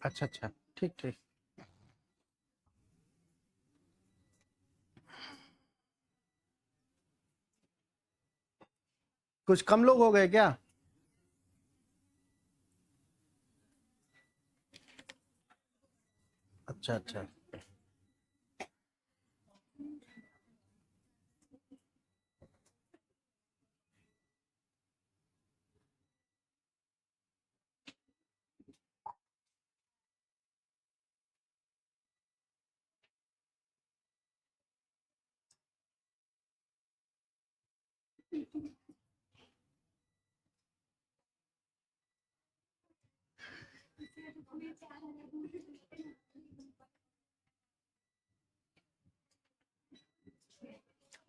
अच्छा अच्छा, ठीक ठीक। कुछ कम लोग हो गए क्या? अच्छा अच्छा।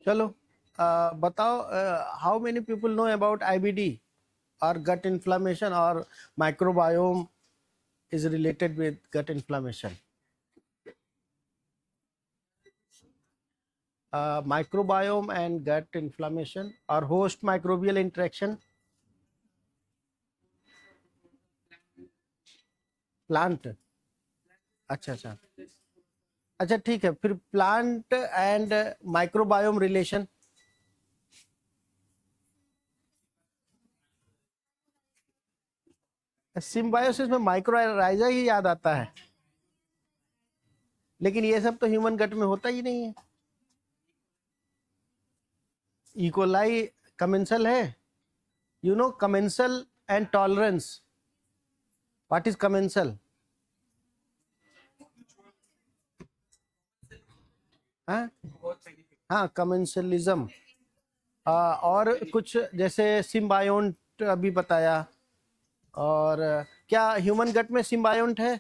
चलो बताओ, how many people know about IBD और गट इन्फ्लामेशन और microbiome is related with gut inflammation? Microbiome and gut inflammation or host microbial interaction. Plant, अच्छा अच्छा अच्छा, ठीक है। फिर plant and microbiome relation. Symbiosis में माइक्रोराइजा ही याद आता है, लेकिन ये सब तो ह्यूमन गट में होता ही नहीं है। इकोलाई कमेंसल है, you know commensal and tolerance. What is commensal? हाँ हाँ, कमेंसलिज्म। और कुछ जैसे सिम्बायोंट अभी बताया। और क्या ह्यूमन गट में सिम्बायोंट है?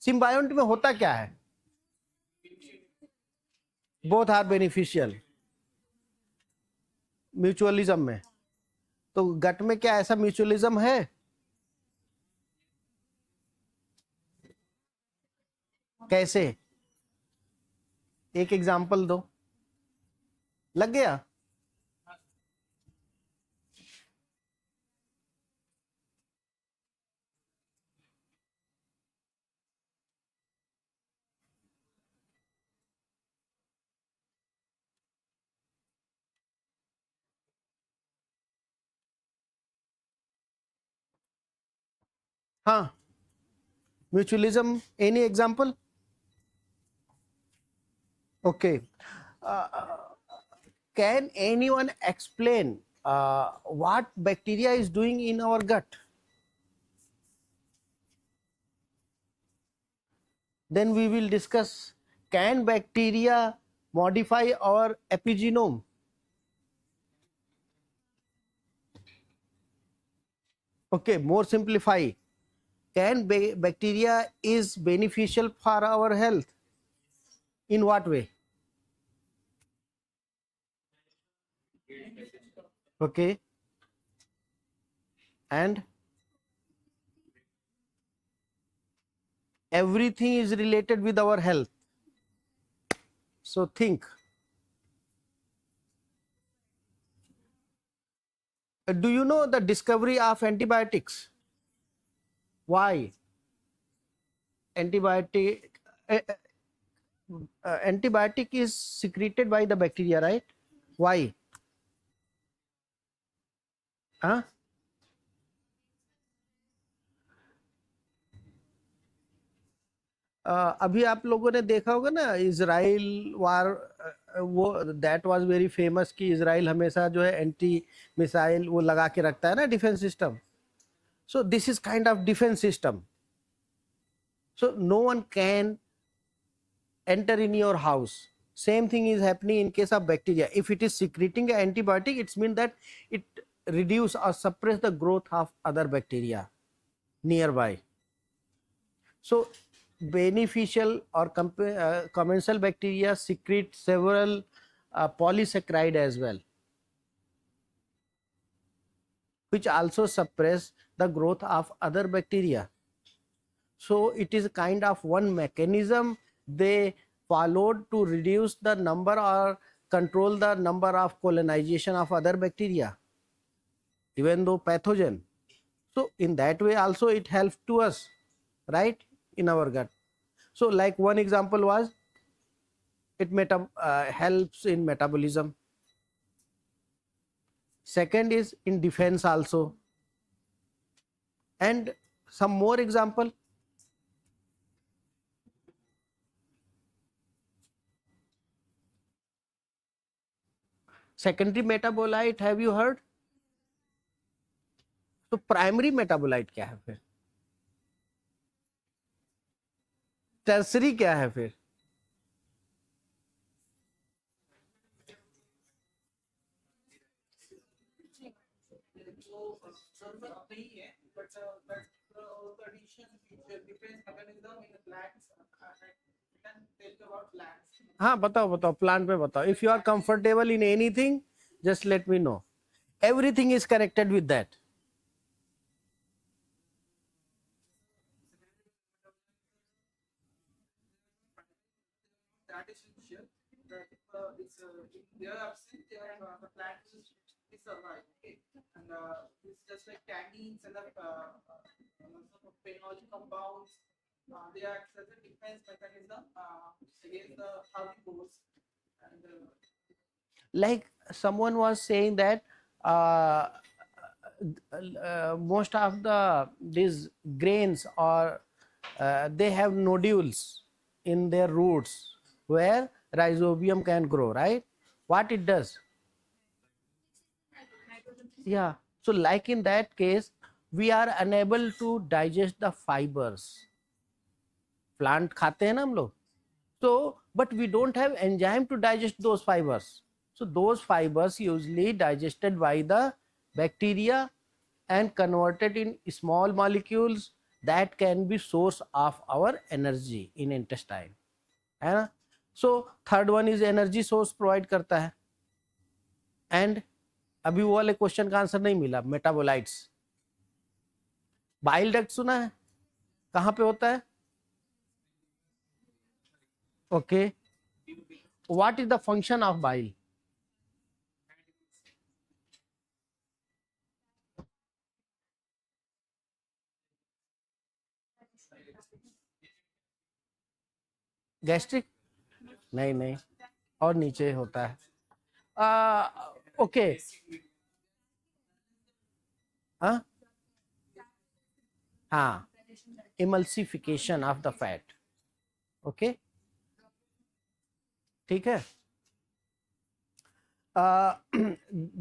सिम्बायोंट में होता क्या है? बोथ आर बेनिफिशियल म्यूचुअलिज्म में। तो गट में क्या ऐसा म्यूचुअलिज्म है? कैसे? एक एग्जांपल दो। लग गया? हाँ, mutualism, any example? Okay, can anyone explain what bacteria is doing in our gut? Then we will discuss, can bacteria modify our epigenome? Okay, more simplify, can bacteria is beneficial for our health? In what way? Okay, and everything is related with our health. So think. Do you know the discovery of antibiotics? Why? Antibiotic uh, antibiotic is secreted by the bacteria, right? Why? Huh? अभी आप लोगों ने देखा होगा ना Israel वार, वो that was very famous कि Israel हमेशा जो है एंटी मिसाइल वो लगा के रखता है ना defence system. So this is kind of defence system. So no one can enter in your house. Same thing is happening in case of bacteria. If it is secreting an antibiotic, it means that it reduce or suppress the growth of other bacteria nearby. So beneficial or commensal bacteria secrete several polysaccharide as well, which also suppress the growth of other bacteria. So it is kind of one mechanism they followed to reduce the number or control the number of colonization of other bacteria, even though pathogen. So in that way also it helps to us, right, in our gut. So like one example was it helps in metabolism. Second is in defense also. And some more example. Secondary metabolite, have you heard? तो primary metabolite क्या है फिर? Tertiary क्या है फिर? हाँ बताओ बताओ, प्लान पे बताओ. If you are comfortable in anything just let me know. Everything is connected with that. Like someone was saying that uh, most of the these grains or they have nodules in their roots where rhizobium can grow, right? What it does? Yeah. So like in that case, we are unable to digest the fibers. Plant खाते हैं ना हम लोग. So, but we don't have enzyme to digest those fibers. So those fibers usually digested by the bacteria and converted in small molecules that can be source of our energy in intestine. है ना? So third one is energy source provide करता है. And अभी वो वाले question का answer नहीं मिला. मेटाबोलाइट्स. बाइल डक्ट सुना है? कहाँ पे होता है? Okay. What is the function of bile? Gastric? नहीं नहीं, और नीचे होता है. ओके. हाँ हाँ, emulsification of the fat. Okay, ठीक है.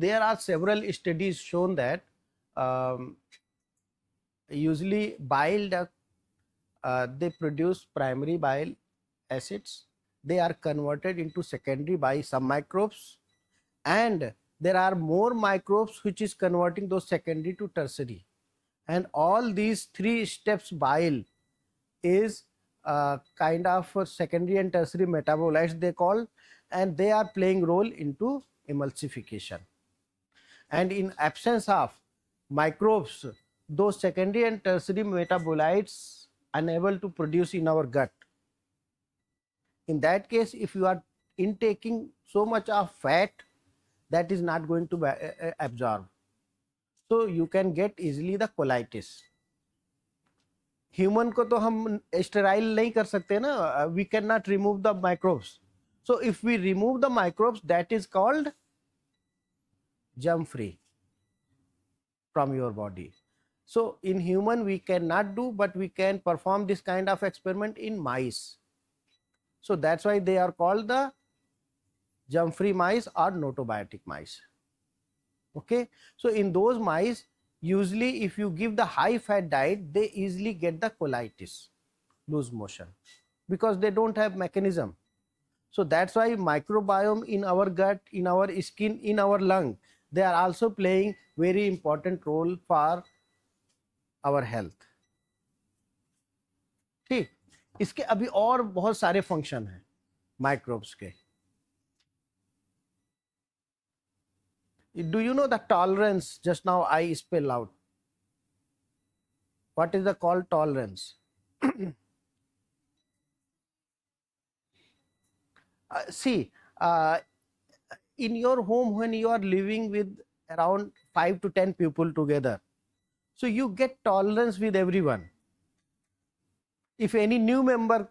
There are several studies shown that usually bile duct they produce primary bile acids. They are converted into secondary by some microbes, and there are more microbes which is converting those secondary to tertiary. And all these three steps bile is kind of secondary and tertiary metabolites they call, and they are playing role into emulsification. And in absence of microbes, those secondary and tertiary metabolites unable to produce in our gut. In that case, if you are intaking so much of fat that is not going to absorb. So you can get easily the colitis. Human को तो हम sterile नहीं कर सकते ना, we can not remove the microbes. So if we remove the microbes, that is called germ free from your body. So in human we cannot do, but we can perform this kind of experiment in mice. So that's why they are called the germ free mice or notobiotic mice. Okay, so in those mice, usually if you give the high fat diet, they easily get the colitis, loose motion, because they don't have mechanism. So that's why microbiome in our gut, in our skin, in our lung, they are also playing very important role for our health. ठीक, इसके अभी और बहुत सारे function हैं microbes के. Do you know the tolerance? Just now I spell out. What is the called tolerance? See, in your home, when you are living with around 5 to 10 people together, so you get tolerance with everyone. If any new member